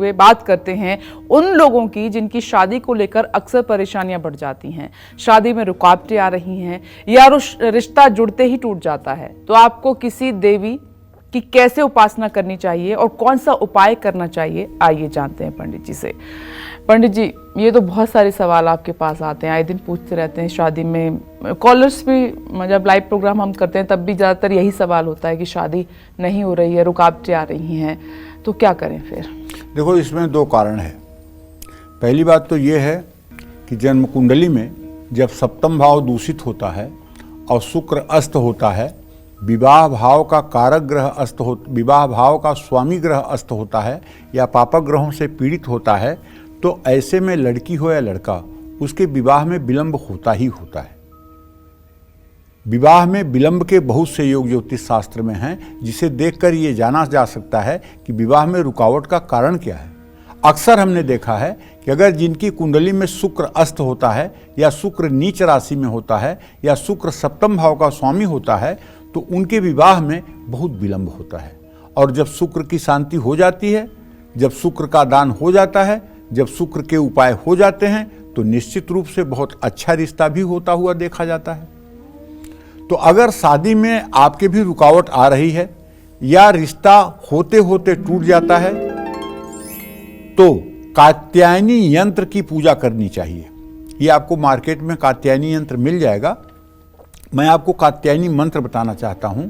हुए बात करते हैं उन लोगों की जिनकी शादी को लेकर अक्सर परेशानियां बढ़ जाती हैं, शादी में रुकावटें आ रही हैं या रिश्ता जुड़ते ही टूट जाता है। तो आपको किसी देवी कि कैसे उपासना करनी चाहिए और कौन सा उपाय करना चाहिए, आइए जानते हैं पंडित जी से। पंडित जी, ये तो बहुत सारे सवाल आपके पास आते हैं, आए दिन पूछते रहते हैं शादी में। कॉलर्स भी जब लाइव प्रोग्राम हम करते हैं तब भी ज़्यादातर यही सवाल होता है कि शादी नहीं हो रही है, रुकावटें आ रही हैं, तो क्या करें फिर? देखो, इसमें दो कारण है। पहली बात तो ये है कि जन्म कुंडली में जब सप्तम भाव दूषित होता है और शुक्र अस्त होता है, विवाह भाव का कारक ग्रह अस्त हो, विवाह भाव का स्वामी ग्रह अस्त होता है या पापक ग्रहों से पीड़ित होता है, तो ऐसे में लड़की हो या लड़का, उसके विवाह में विलंब होता ही होता है। विवाह में विलंब के बहुत से योग ज्योतिष शास्त्र में हैं, जिसे देखकर ये जाना जा सकता है कि विवाह में रुकावट का कारण क्या है। अक्सर हमने देखा है कि अगर जिनकी कुंडली में शुक्र अस्त होता है या शुक्र नीच राशि में होता है या शुक्र सप्तम भाव का स्वामी होता है, तो उनके विवाह में बहुत विलंब होता है। और जब शुक्र की शांति हो जाती है, जब शुक्र का दान हो जाता है, जब शुक्र के उपाय हो जाते हैं, तो निश्चित रूप से बहुत अच्छा रिश्ता भी होता हुआ देखा जाता है। तो अगर शादी में आपके भी रुकावट आ रही है या रिश्ता होते होते टूट जाता है, तो कात्यायनी यंत्र की पूजा करनी चाहिए। ये आपको मार्केट में कात्यायनी यंत्र मिल जाएगा। मैं आपको कात्यायनी मंत्र बताना चाहता हूँ।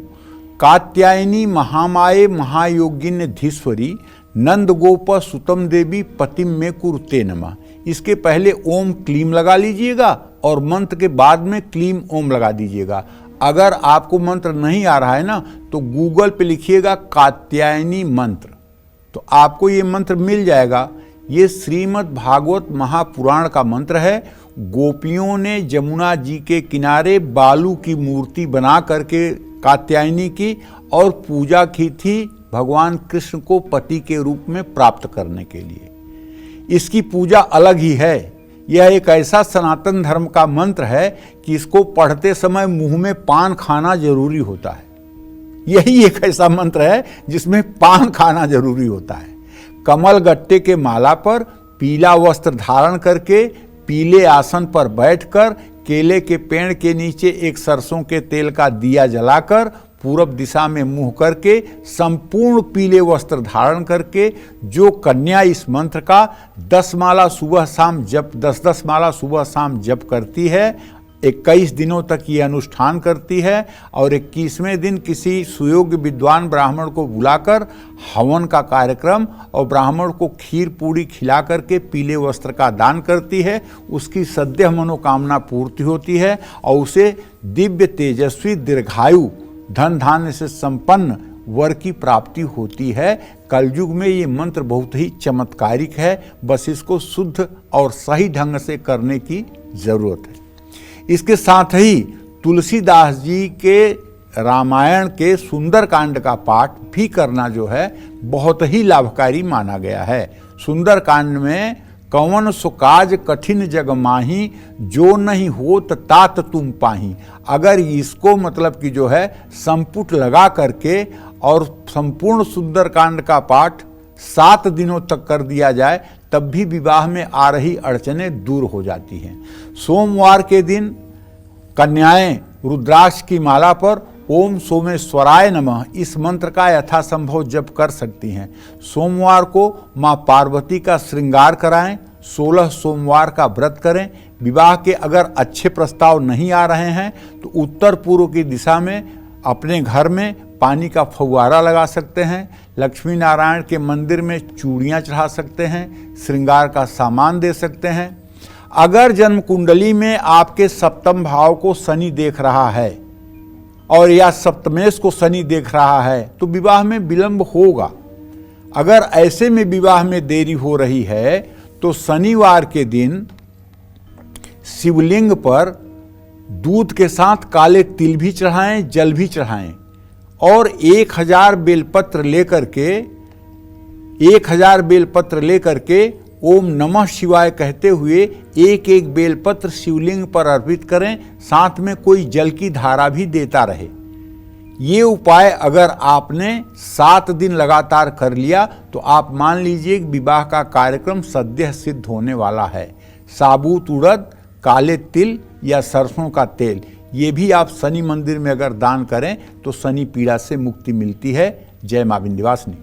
कात्यायनी महामाये महायोगिन्य धीश्वरी नंद गोप सुतम देवी पतिम में कुरुते नमः। इसके पहले ओम क्लीम लगा लीजिएगा और मंत्र के बाद में क्लीम ओम लगा दीजिएगा। अगर आपको मंत्र नहीं आ रहा है ना, तो गूगल पे लिखिएगा कात्यायनी मंत्र, तो आपको ये मंत्र मिल जाएगा। ये श्रीमद् भागवत महापुराण का मंत्र है। गोपियों ने जमुना जी के किनारे बालू की मूर्ति बना करके कात्यायनी की और पूजा की थी भगवान कृष्ण को पति के रूप में प्राप्त करने के लिए। इसकी पूजा अलग ही है। यह एक ऐसा सनातन धर्म का मंत्र है कि इसको पढ़ते समय मुंह में पान खाना जरूरी होता है। यही एक ऐसा मंत्र है जिसमें पान खाना जरूरी होता है। कमल गट्टे के माला पर पीला वस्त्र धारण करके पीले आसन पर बैठकर केले के पेड़ के नीचे एक सरसों के तेल का दिया जलाकर पूरब दिशा में मुंह करके संपूर्ण पीले वस्त्र धारण करके जो कन्या इस मंत्र का 10 माला सुबह शाम जप 10-10 माला सुबह शाम जप करती है, 21 दिनों तक ये अनुष्ठान करती है और 21वें दिन किसी सुयोग्य विद्वान ब्राह्मण को बुलाकर हवन का कार्यक्रम और ब्राह्मण को खीर पूरी खिला करके पीले वस्त्र का दान करती है, उसकी सद्य मनोकामना पूर्ति होती है और उसे दिव्य तेजस्वी दीर्घायु धन धान्य से संपन्न वर की प्राप्ति होती है। कलयुग में ये मंत्र बहुत ही चमत्कारिक है, बस इसको शुद्ध और सही ढंग से करने की जरूरत है। इसके साथ ही तुलसीदास जी के रामायण के सुंदरकांड का पाठ भी करना जो है बहुत ही लाभकारी माना गया है। सुंदरकांड में कौन सुकाज कठिन जग माही जो नहीं होत तात तुम पाही। अगर इसको मतलब कि जो है संपुट लगा करके और संपूर्ण सुंदरकांड का पाठ 7 दिनों तक कर दिया जाए, तब भी विवाह में आ रही अड़चनें दूर हो जाती हैं। सोमवार के दिन कन्याएं रुद्राक्ष की माला पर ओम सोमेश्वराय नमः इस मंत्र का यथासंभव जप कर सकती हैं। सोमवार को मां पार्वती का श्रृंगार कराएं, 16 सोमवार का व्रत करें। विवाह के अगर अच्छे प्रस्ताव नहीं आ रहे हैं तो उत्तर पूर्व की दिशा में अपने घर में पानी का फव्वारा लगा सकते हैं, लक्ष्मी नारायण के मंदिर में चूड़ियाँ चढ़ा सकते हैं, श्रृंगार का सामान दे सकते हैं। अगर जन्म कुंडली में आपके सप्तम भाव को शनि देख रहा है और या सप्तमेश को शनि देख रहा है तो विवाह में विलंब होगा। अगर ऐसे में विवाह में देरी हो रही है तो शनिवार के दिन शिवलिंग पर दूध के साथ काले तिल भी चढ़ाएं, जल भी चढ़ाएं और 1000 बेलपत्र लेकर के ओम नमः शिवाय कहते हुए एक एक बेलपत्र शिवलिंग पर अर्पित करें। साथ में कोई जल की धारा भी देता रहे। ये उपाय अगर आपने 7 दिन लगातार कर लिया तो आप मान लीजिए कि विवाह का कार्यक्रम सद्य सिद्ध होने वाला है। साबुत उड़द, काले तिल या सरसों का तेल, ये भी आप शनि मंदिर में अगर दान करें तो शनि पीड़ा से मुक्ति मिलती है। जय मां विंध्यवासिनी।